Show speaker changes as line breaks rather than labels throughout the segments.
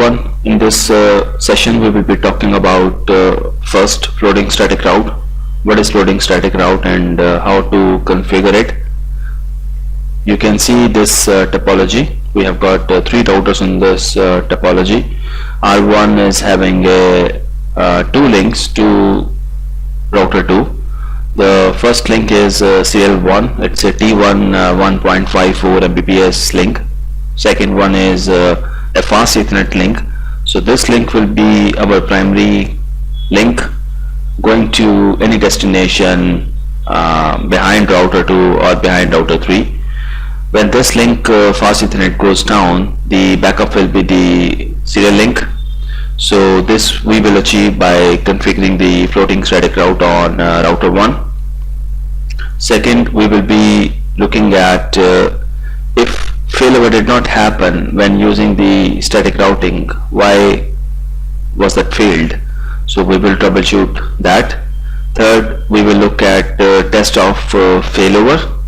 everyone. In this session we will be talking about first floating static route. What is floating static route and how to configure it. You can see this topology. We have got three routers in this topology. R1 is having two links to router 2. The first link is serial 1. It's a T1 1.54 Mbps link. Second one is a fast Ethernet link. So this link will be our primary link going to any destination behind router 2 or behind router 3. When this link fast Ethernet goes down, the backup will be the serial link. So this we will achieve by configuring the floating static route on router 1. Second, we will be looking at if failover did not happen when using the static routing, why was that failed? So we will troubleshoot that. Third, we will look at test of failover.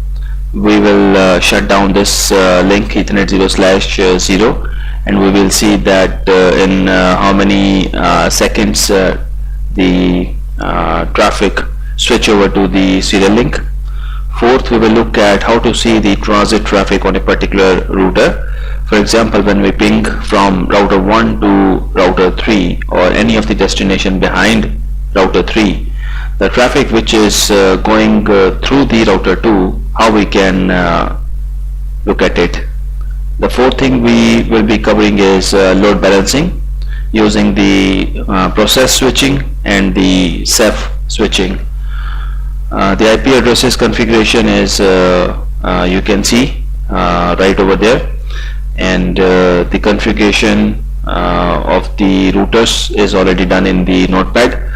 We will shut down this link Ethernet 0/0 and we will see that in how many seconds the traffic switch over to the serial link. Fourth, we will look at how to see the transit traffic on a particular router. For example, when we ping from router 1 to router 3 or any of the destination behind router 3, the traffic which is going through the router 2, how we can look at it. The fourth thing we will be covering is load balancing using the process switching and the Ceph switching. The IP addresses configuration is you can see right over there, and the configuration of the routers is already done in the notepad.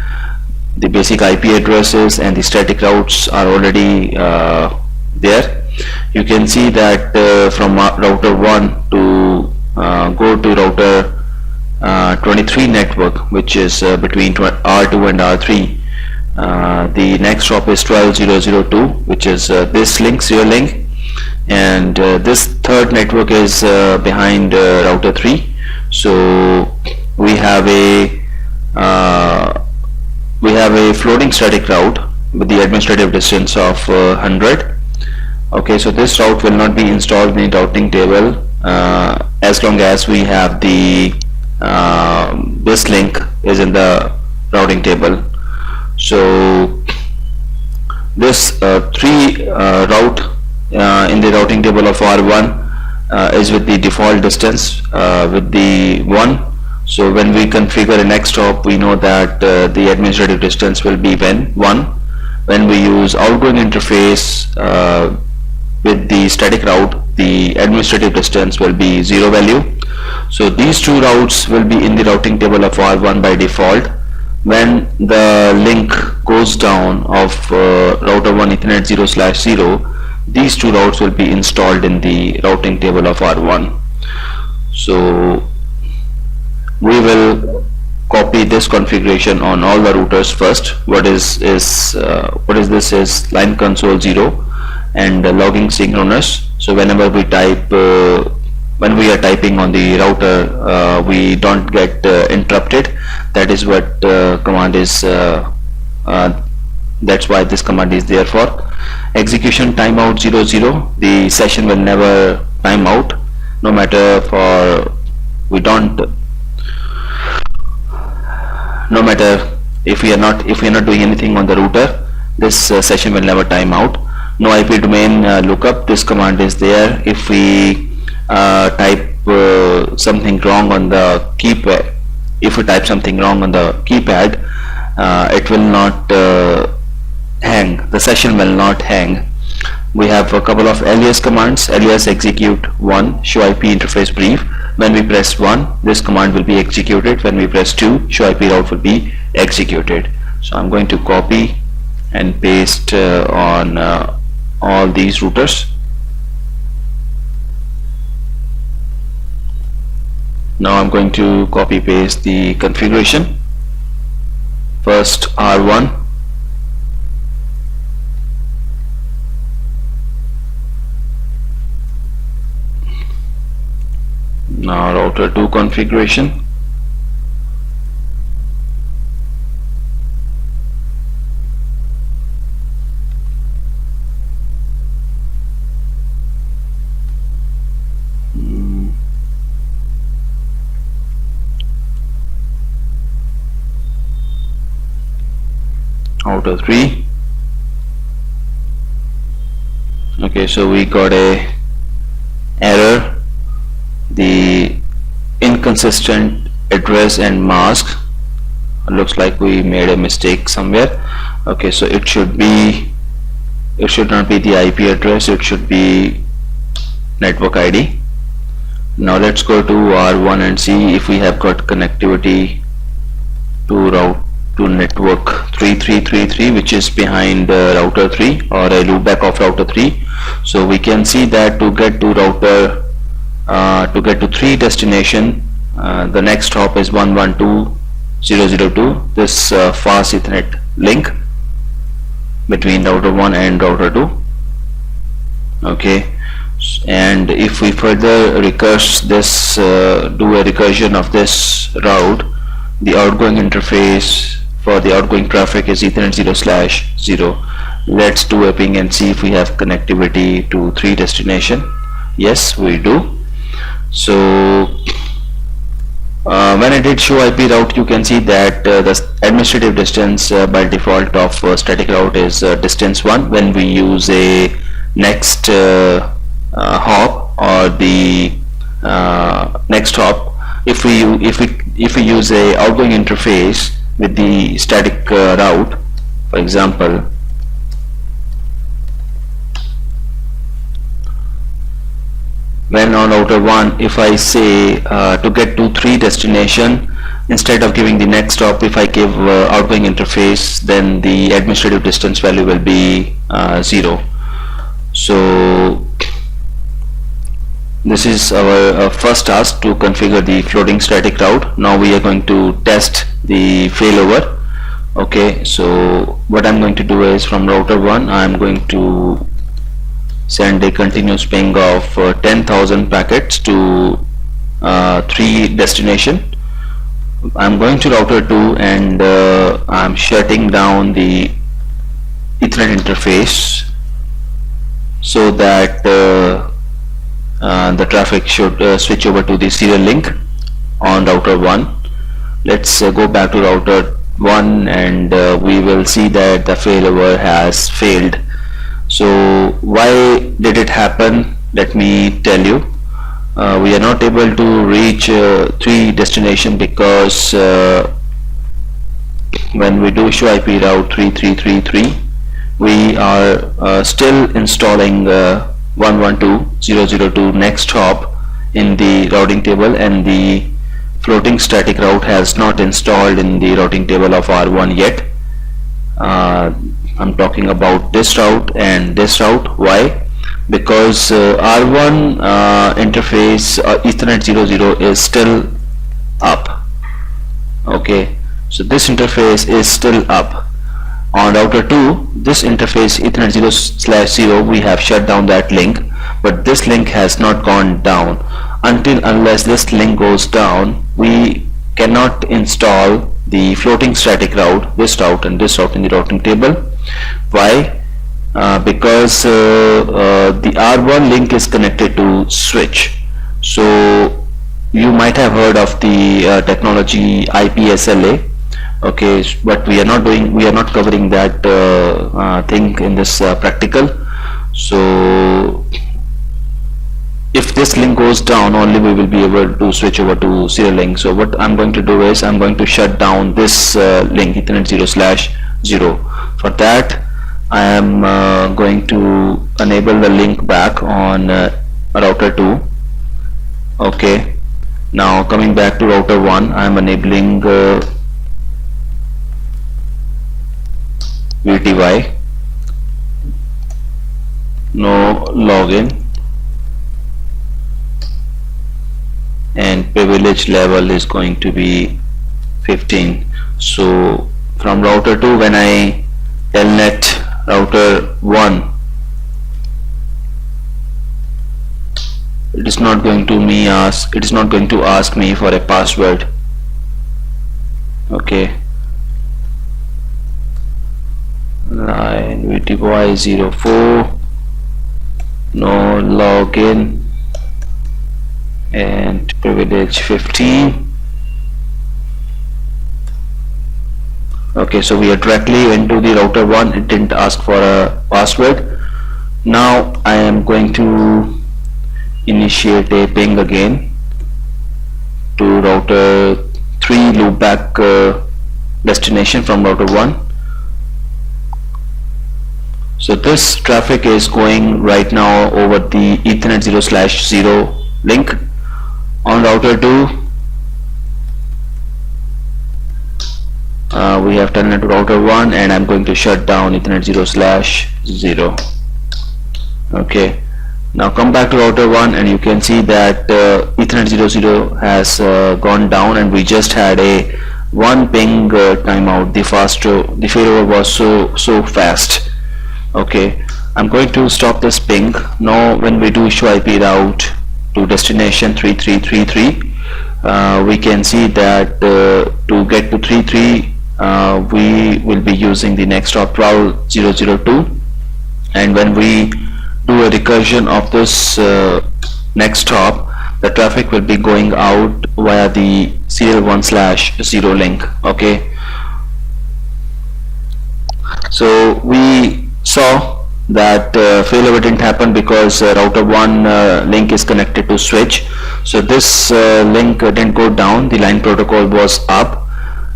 The basic IP addresses and the static routes are already there. You can see that from router 1 to go to router 23 network, which is between R2 and R3. The next stop is 12002, which is this link, serial link, and this third network is behind router 3. So we have a floating static route with the administrative distance of 100. Okay, so this route will not be installed in the routing table as long as we have the this link is in the routing table. So this 3 route in the routing table of R1 is with the default distance with the 1. So when we configure a next stop, we know that the administrative distance will be 1. When we use outgoing interface with the static route, the administrative distance will be 0 value. So these two routes will be in the routing table of R1 by default. When the link goes down of router 1 Ethernet 0/0, these two routes will be installed in the routing table of R1. So we will copy this configuration on all the routers first. What is this is line console 0 and logging synchronous. So whenever we type when we are typing on the router, we don't get interrupted. That is what command is. That's why this command is there for. Execution timeout 00. The session will never time out, no matter for no matter if we are not doing anything on the router. This session will never time out. No IP domain lookup. This command is there. If we type something wrong on the keypad, it will not hang. The session will not hang. We have a couple of alias commands. Alias execute 1, show IP interface brief. When we press 1, this command will be executed. When we press 2, show IP route will be executed. So I'm going to copy and paste on all these routers. Now I'm going to copy paste the configuration. First R1, now router 2 configuration. router 3. Okay, so we got a error, the inconsistent address and mask. Looks like we made a mistake somewhere. Okay, so it should not be the IP address, it should be network ID. Now let's go to R1 and see if we have got connectivity to network 3333, which is behind router 3 or a loopback of router 3. So we can see that to get to 3 destination, the next hop is 112.0.0.2, this fast Ethernet link between router 1 and router 2. Okay, and if we further recurse this, do a recursion of this route, the outgoing interface for the outgoing traffic is Ethernet 0/0. Let's do a ping and see if we have connectivity to 3 destination. Yes, we do. So when I did show IP route, you can see that the administrative distance by default of static route is distance 1. When we use a next hop or the next hop, if we use a outgoing interface with the static route, for example, when on router 1, if I say to get to 3 destination, instead of giving the next hop, if I give outgoing interface, then the administrative distance value will be 0. So this is our first task, to configure the floating static route. Now we are going to test the failover. Okay, so what I'm going to do is, from router 1 I'm going to send a continuous ping of 10,000 packets to 3 destination. I'm going to router 2 and I'm shutting down the Ethernet interface so that the traffic should switch over to the serial link on router 1. Let's go back to router 1 and we will see that the failover has failed. So why did it happen? Let me tell you. We are not able to reach 3 destination because when we do show IP route 3333, we are still installing 112.0.0.2 next hop in the routing table, and the floating static route has not installed in the routing table of R1 yet. I'm talking about this route and this route. Why? Because R1 interface Ethernet 00 is still up. Okay, so this interface is still up. On router 2, this interface Ethernet 0/0, we have shut down that link, but this link has not gone down. Unless this link goes down, we cannot install the floating static route, this route and this route in the routing table. Why? Because the R1 link is connected to switch. So you might have heard of the technology IPSLA. Okay, but we are not covering that thing in this practical. So if this link goes down, only we will be able to switch over to serial link. So what I'm going to do is, I'm going to shut down this link Ethernet 0/0. For that, I am going to enable the link back on router 2. Okay, now coming back to router 1, I am enabling VTY, no login, and privilege level is going to be 15. So from router 2, when I telnet router 1, it is not going to ask me for a password. Okay, line VTY04, no login, and privilege 15. Okay, so we are directly into the router 1. It didn't ask for a password. Now I am going to initiate a ping again to router 3 loopback destination from router 1. So this traffic is going right now over the Ethernet 0/0 link on router 2. We have turned into router 1, and I'm going to shut down Ethernet 0/0. Okay, now come back to router 1, and you can see that Ethernet 0/0 has gone down, and we just had a one ping timeout. The failover was so fast. Okay, I'm going to stop this ping. Now when we do show IP route to destination 3333, we can see that to get to 33 we will be using the next hop route 002, and when we do a recursion of this next hop, the traffic will be going out via the serial 1/0 link. Okay, so we saw that failover didn't happen because router 1 link is connected to switch, so this link didn't go down. The line protocol was up,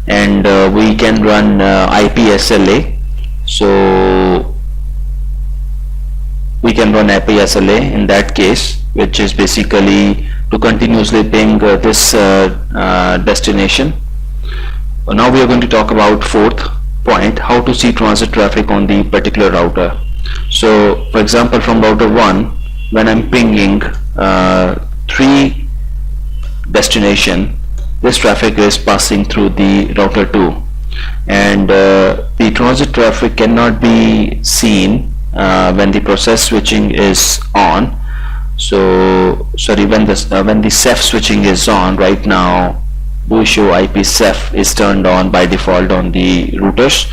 and we can run IP SLA. So we can run IP SLA in that case, which is basically to continuously ping this destination. Now we are going to talk about fourth point, how to see transit traffic on the particular router. So for example, from router 1, when I'm pinging 3 destination, this traffic is passing through the router 2, and the transit traffic cannot be seen when the process switching is on. So sorry, when the Ceph switching is on. Right now show IP Ceph is turned on by default on the routers.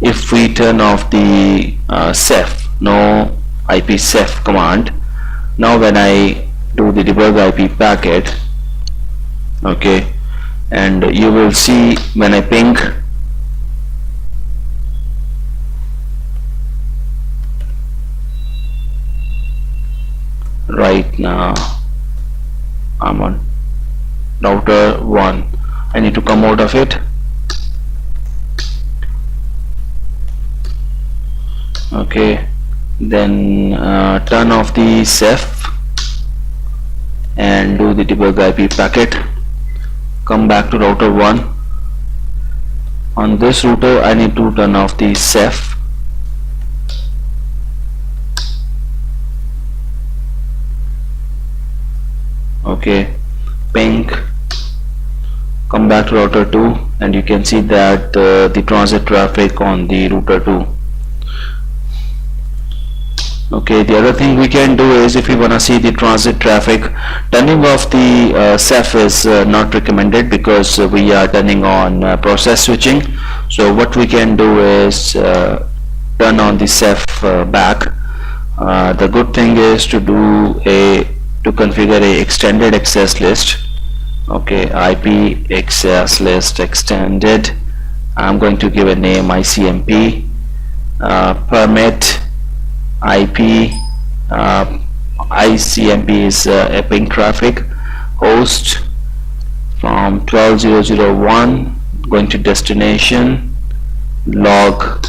If we turn off the Ceph, no IP Ceph command, now when I do the debug IP packet, okay, and you will see when I ping, right now I'm on router 1. I need to come out of it. Okay, then turn off the Ceph and do the debug IP packet. Come back to router 1. On this router I need to turn off the Ceph. Okay, ping, come back to router 2, and you can see that the transit traffic on the router 2. Okay, the other thing we can do is, if you want to see the transit traffic, turning off the Ceph is not recommended because we are turning on process switching. So what we can do is turn on the Ceph back. The good thing is to configure a extended access list. Okay, IP access list extended. I'm going to give a name ICMP, permit IP. ICMP is a ping traffic, host from 12001 going to destination, log.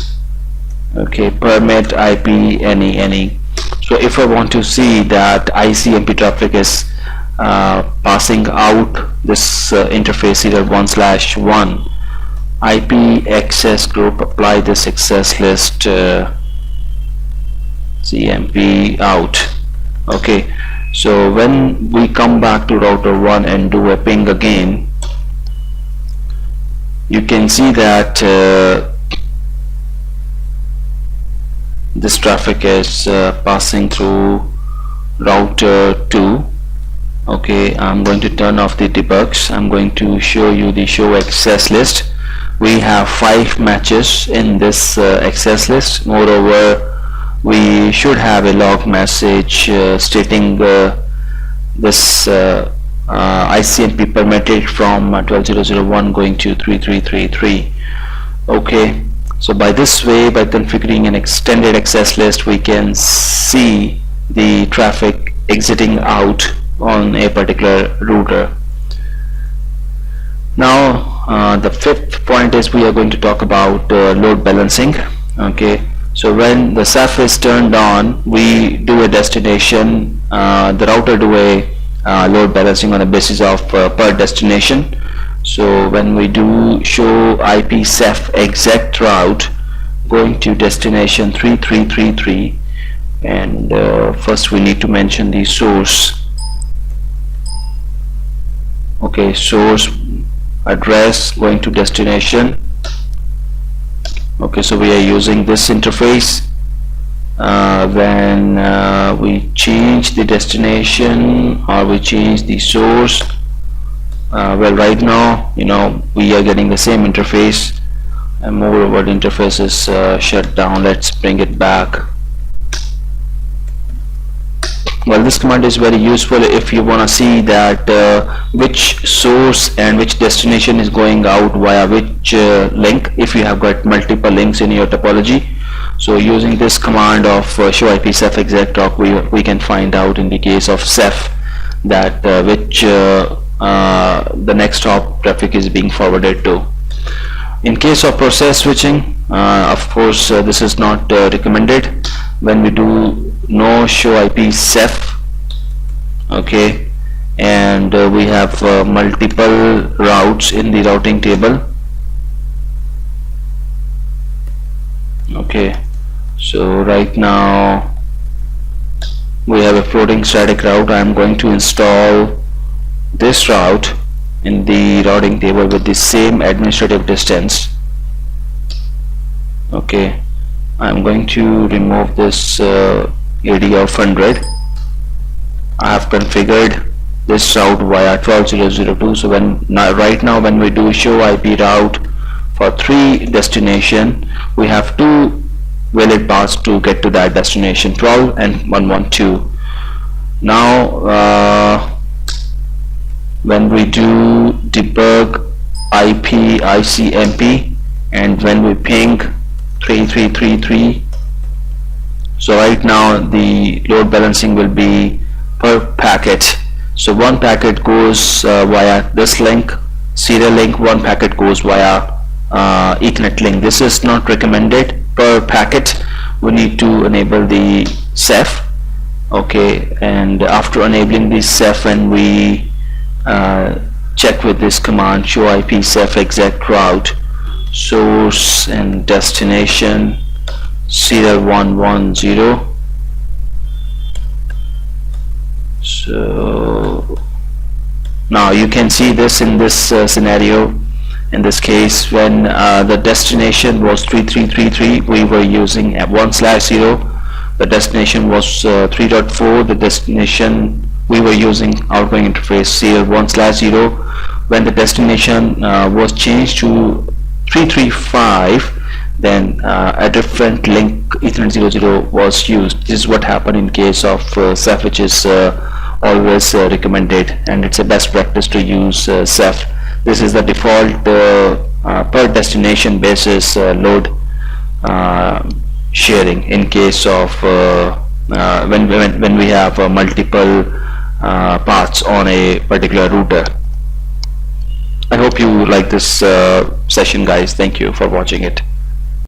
Okay, permit IP any. So if I want to see that ICMP traffic is passing out this interface serial 1/1, IP access group, apply this access list CMP out. Okay, so when we come back to router 1 and do a ping again, you can see that this traffic is passing through router 2. Okay, I'm going to turn off the debugs. I'm going to show you the show access list. We have 5 matches in this access list. Moreover, we should have a log message stating this ICMP permitted from 12001 going to 3333. Okay, so by this way, by configuring an extended access list, we can see the traffic exiting out on a particular router. Now the fifth point is we are going to talk about load balancing. Okay, so when the Ceph is turned on, we do a destination, the router do a load balancing on the basis of per destination. So when we do show IP Ceph exact route going to destination 3333, and first we need to mention the source. Okay, source address going to destination. Okay, so we are using this interface. When we change the destination or we change the source, well, right now, we are getting the same interface, and moreover the interface is shut down. Let's bring it back. Well, this command is very useful if you want to see that which source and which destination is going out via which link, if you have got multiple links in your topology. So using this command of show IP Ceph exact route, we can find out in the case of Ceph that which the next hop traffic is being forwarded to. In case of process switching, of course this is not recommended. When we do no show IP Ceph, okay, and we have multiple routes in the routing table. Okay, so right now we have a floating static route. I am going to install this route in the routing table with the same administrative distance. Okay, I am going to remove this AD of 100. I have configured this route via 12002. So right now when we do show IP route for 3 destination, we have 2 valid paths to get to that destination, 12 and 112. Now when we do debug IP ICMP and when we ping 3333, so right now the load balancing will be per packet. So one packet goes via this link, serial link, one packet goes via Ethernet link. This is not recommended. Per packet we need to enable the Ceph. Okay, and after enabling the Ceph, and we check with this command show IP Ceph exact route, source and destination serial 110. So now you can see this in this scenario. In this case, when the destination was 3333, we were using 1/0. The destination was 3.4. The destination we were using outgoing interface serial 1/0. When the destination was changed to 335, then a different link Ethernet 00 was used. This is what happened in case of Ceph, which is always recommended, and it's a best practice to use Ceph. This is the default per destination basis load sharing in case of when we have multiple paths on a particular router. I hope you like this session, guys. Thank you for watching it.